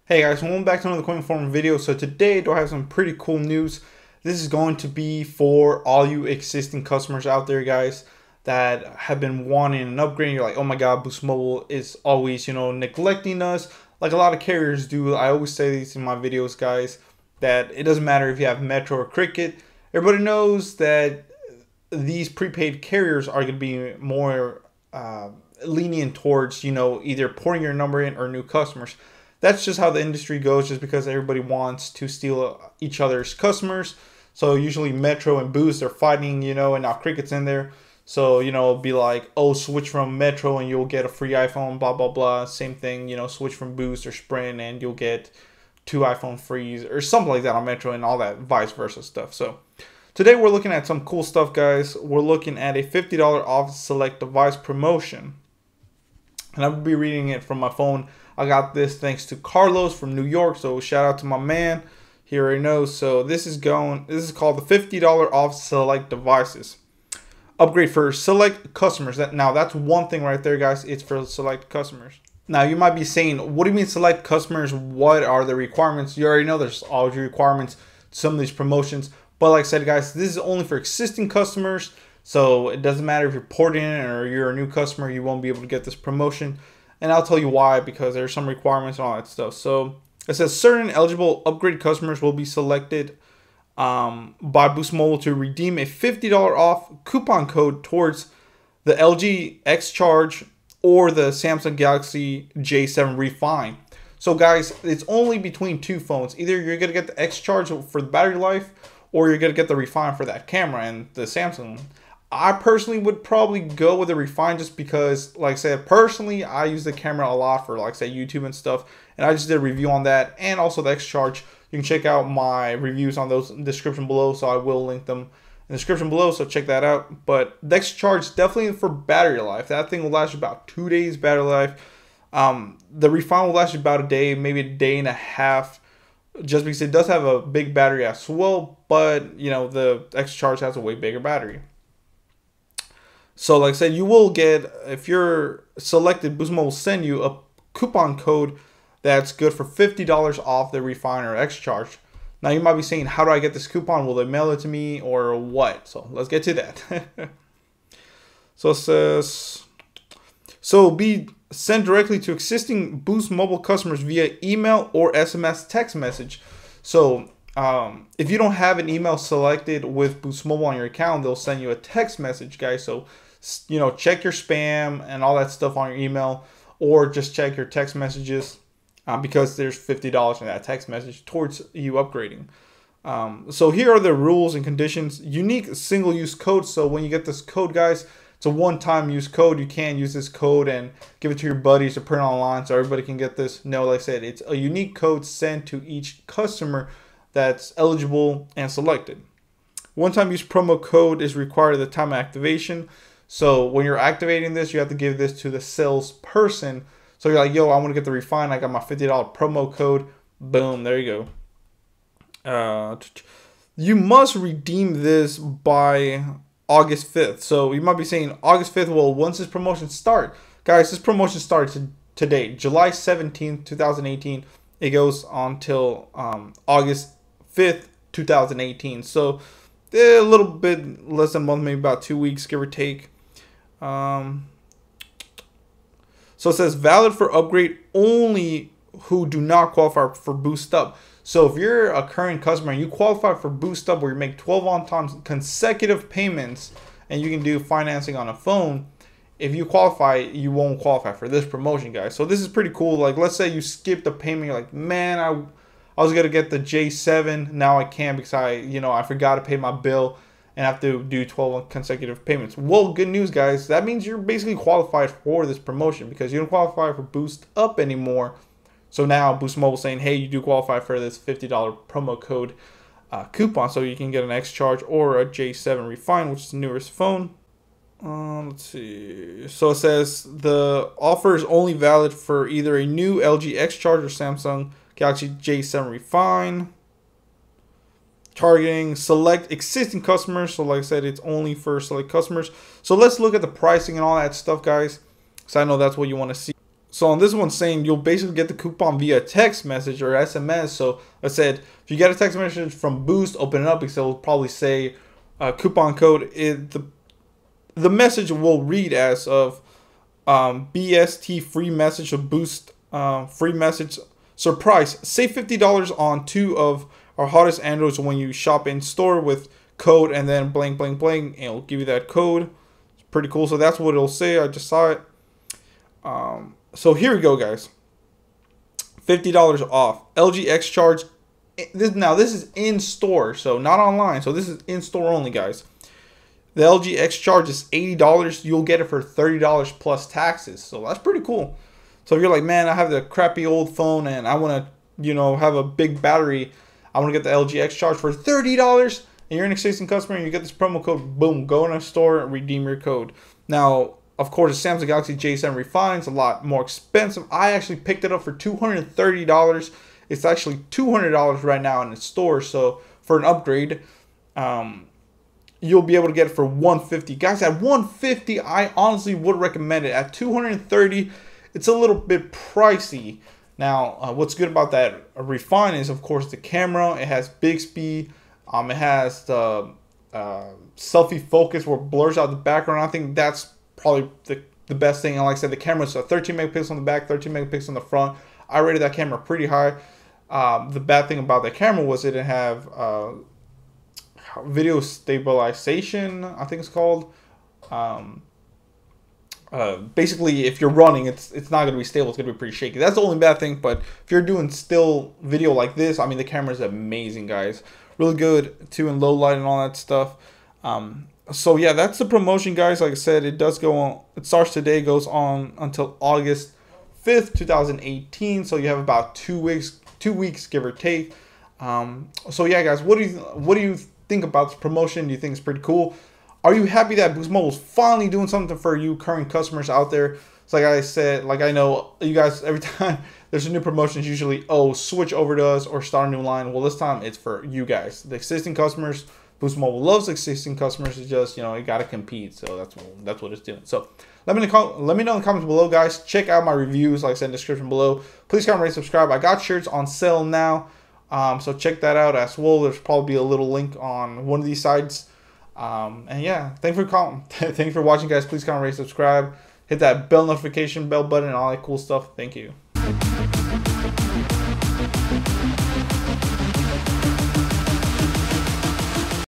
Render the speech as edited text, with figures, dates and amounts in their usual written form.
Hey guys, welcome back to another Coin Forum video. So today I have some pretty cool news. This is going to be for all you existing customers out there, guys, that have been wanting an upgrade. You're like, oh my god, Boost Mobile is always, neglecting us like a lot of carriers do. I always say these in my videos, guys, that it doesn't matter if you have Metro or Cricket. Everybody knows that these prepaid carriers are going to be more lenient towards, either porting your number in or new customers. That's just how the industry goes, just because everybody wants to steal each other's customers. So usually Metro and Boost are fighting, and now Cricket's in there. So, it'll be like, oh, switch from Metro and you'll get a free iPhone, blah, blah, blah. Same thing, switch from Boost or Sprint and you'll get 2 iPhone frees or something like that on Metro, and all that vice versa stuff. So today we're looking at some cool stuff, guys. We're looking at a $50 off select device promotion. And I'll be reading it from my phone. I got this thanks to Carlos from New York, so shout out to my man. He already knows. So this is called the $50 off select devices. Upgrade for select customers. Now that's one thing right there, guys. It's for select customers. Now you might be saying, what do you mean select customers? What are the requirements? You already know there's always requirements to some of these promotions. But like I said, guys, this is only for existing customers. So it doesn't matter if you're porting in or you're a new customer, you won't be able to get this promotion. And I'll tell you why, because there's some requirements and all that stuff. So it says certain eligible upgrade customers will be selected by Boost Mobile to redeem a $50 off coupon code towards the LG X Charge or the Samsung Galaxy J7 Refine. So guys, it's only between two phones. Either you're going to get the X Charge for the battery life, or you're going to get the Refine for that camera and the Samsung. I personally would probably go with the Refine, just because, like I said, personally, I use the camera a lot for, like, say, YouTube and stuff. And I just did a review on that, and also the X Charge. You can check out my reviews on those in the description below, so I will link them in the description below, so check that out. But the X Charge, definitely for battery life. That thing will last you about 2 days battery life. The Refine will last you about a day, maybe a day and a half, just because it does have a big battery as well. But, the X Charge has a way bigger battery. So like I said, you will get, if you're selected, Boost Mobile will send you a coupon code that's good for $50 off the Refine or X Charge. Now you might be saying, how do I get this coupon? Will they mail it to me or what? So let's get to that. So it says, so be sent directly to existing Boost Mobile customers via email or SMS text message. So if you don't have an email selected with Boost Mobile on your account, they'll send you a text message, guys. So check your spam and all that stuff on your email, or just check your text messages, because there's $50 in that text message towards you upgrading. So here are the rules and conditions. Unique single-use code. So when you get this code, guys, it's a one-time use code. You can't use this code and give it to your buddies or print it online so everybody can get this. No, like I said, it's a unique code sent to each customer that's eligible and selected. One-time use promo code is required at the time of activation. So when you're activating this, you have to give this to the salesperson. So you're like, yo, I want to get the Refine. I got my $50 promo code. Boom, there you go. You must redeem this by August 5th. So you might be saying August 5th. Well, once this promotion starts, guys, this promotion starts today, July 17th, 2018. It goes on till August 5th, 2018. So a little bit less than a month, maybe about 2 weeks, give or take. So it says valid for upgrade only who do not qualify for Boost Up. So if you're a current customer and you qualify for Boost Up, where you make 12 on-time consecutive payments and you can do financing on a phone, if you qualify, you won't qualify for this promotion, guys. So this is pretty cool. Like, let's say you skipped a payment, you're like, man, I was gonna get the J7, now I can't because I forgot to pay my bill and have to do 12 consecutive payments. Well, good news, guys. That means you're basically qualified for this promotion, because you don't qualify for Boost Up anymore. So now Boost Mobile saying, hey, you do qualify for this $50 promo code coupon, so you can get an X Charge or a J7 Refine, which is the newest phone. Let's see. So it says the offer is only valid for either a new LG X Charge or Samsung Galaxy J7 Refine. Targeting select existing customers. So like I said, it's only for select customers. So let's look at the pricing and all that stuff, guys, because I know that's what you want to see. So on this one saying you'll basically get the coupon via text message or SMS. So I said if you get a text message from Boost, open it up because it'll probably say coupon code. The message will read as of BST free message of Boost free message surprise. Save $50 on 2 of our hottest Androids when you shop in store with code and then blank blank blank, and it'll give you that code. It's pretty cool. So that's what it'll say. I just saw it. So here we go, guys. $50 off. LG X Charge. This is in store, so not online. So this is in store only, guys. The LG X Charge is $80. You'll get it for $30 plus taxes. So that's pretty cool. So if you're like, man, I have the crappy old phone and I want to, have a big battery. I want to get the LG X Charge for $30. And you're an existing customer and you get this promo code. Boom. Go in a store and redeem your code. Now, of course, the Samsung Galaxy J7 Refine is a lot more expensive. I actually picked it up for $230. It's actually $200 right now in the store. So for an upgrade, you'll be able to get it for $150. Guys, at $150, I honestly would recommend it. At $230, it's a little bit pricey. Now, what's good about that Refine is, of course, the camera. It has Bixby. It has the selfie focus where it blurs out the background. I think that's probably the best thing. And like I said, the camera's a 13 megapixels on the back, 13 megapixels on the front. I rated that camera pretty high. The bad thing about the camera was it didn't have video stabilization, I think it's called. Basically, if you're running, it's not going to be stable. It's going to be pretty shaky. That's the only bad thing. But if you're doing still video like this, I mean, the camera is amazing, guys. Really good too in low light and all that stuff. So yeah, that's the promotion, guys. Like I said, it does go on. It starts today, goes on until August 5th, 2018. So you have about 2 weeks, give or take. So yeah, guys, what do you think about this promotion? Do you think it's pretty cool? Are you happy that Boost Mobile is finally doing something for you current customers out there? It's like I said, like I know you guys, every time there's a new promotion, it's usually, oh, switch over to us or start a new line. Well, this time it's for you guys, the existing customers. Boost Mobile loves existing customers. It's just, you got to compete. So that's what it's doing. So let me know in the comments below, guys. Check out my reviews, like I said, in the description below. Please comment, rate, subscribe. I got shirts on sale now. So check that out as well. There's probably a little link on one of these sites. And yeah, thanks for watching, guys. Please comment, rate, subscribe. Hit that bell notification bell button and all that cool stuff. Thank you.